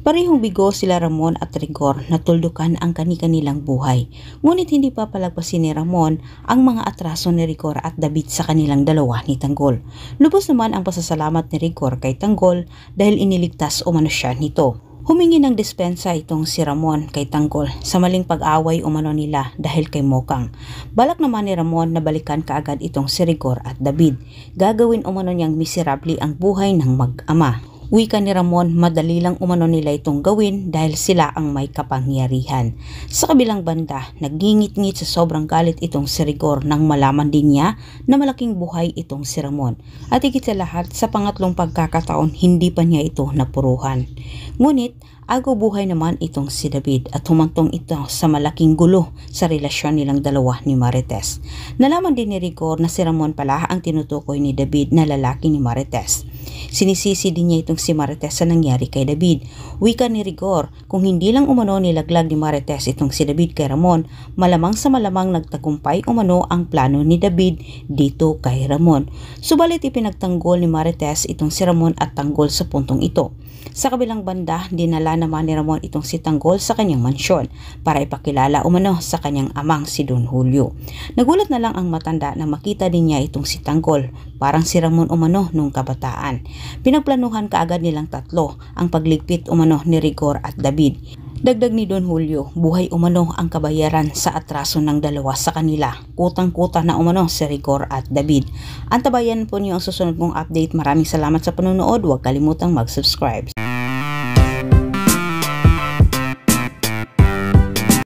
Parehong bigo sila Ramon at Rigor na tuldukan ang kani-kanilang buhay. Ngunit hindi pa palagpasin ni Ramon ang mga atraso ni Rigor at David sa kanilang dalawa ni Tanggol. Lubos naman ang pasasalamat ni Rigor kay Tanggol dahil iniligtas umano siya nito. Humingi ng dispensa itong si Ramon kay Tanggol sa maling pag-away umano nila dahil kay Mokang. Balak naman ni Ramon na balikan kaagad itong si Rigor at David. Gagawin umano niyang miserable ang buhay ng mag-ama. Wika ni Ramon, madali lang umano nila itong gawin dahil sila ang may kapangyarihan. Sa kabilang banda, nagingit-ngit sa sobrang galit itong si Rigor nang malaman din niya na malaking buhay itong si Ramon. At higit sa lahat, sa pangatlong pagkakataon, hindi pa niya ito napuruhan. Ngunit, agaw buhay naman itong si David at humantong ito sa malaking gulo sa relasyon nilang dalawa ni Marites. Nalaman din ni Rigor na si Ramon pala ang tinutukoy ni David na lalaki ni Marites. Sinisisi din niya itong si Marites sa nangyari kay David. Wika ni Rigor, kung hindi lang umano nilaglag ni Marites itong si David kay Ramon, malamang sa malamang nagtagumpay umano ang plano ni David dito kay Ramon. Subalit ipinagtanggol ni Marites itong si Ramon at Tanggol sa puntong ito. Sa kabilang banda, dinala naman ni Ramon itong si Tanggol sa kanyang mansyon para ipakilala umano sa kanyang amang si Don Julio. Nagulat na lang ang matanda na makita din niya itong si Tanggol, parang si Ramon umano nung kabataan. Pinagplanuhan kaagad nilang tatlo ang pagligpit umano ni Rigor at David. Dagdag ni Don Julio, buhay umano ang kabayaran sa atraso ng dalawa sa kanila. Kutang-kuta na umano si Rigor at David. Antabayan po niyo ang susunod mong update. Maraming salamat sa panonood. Huwag kalimutang mag-subscribe.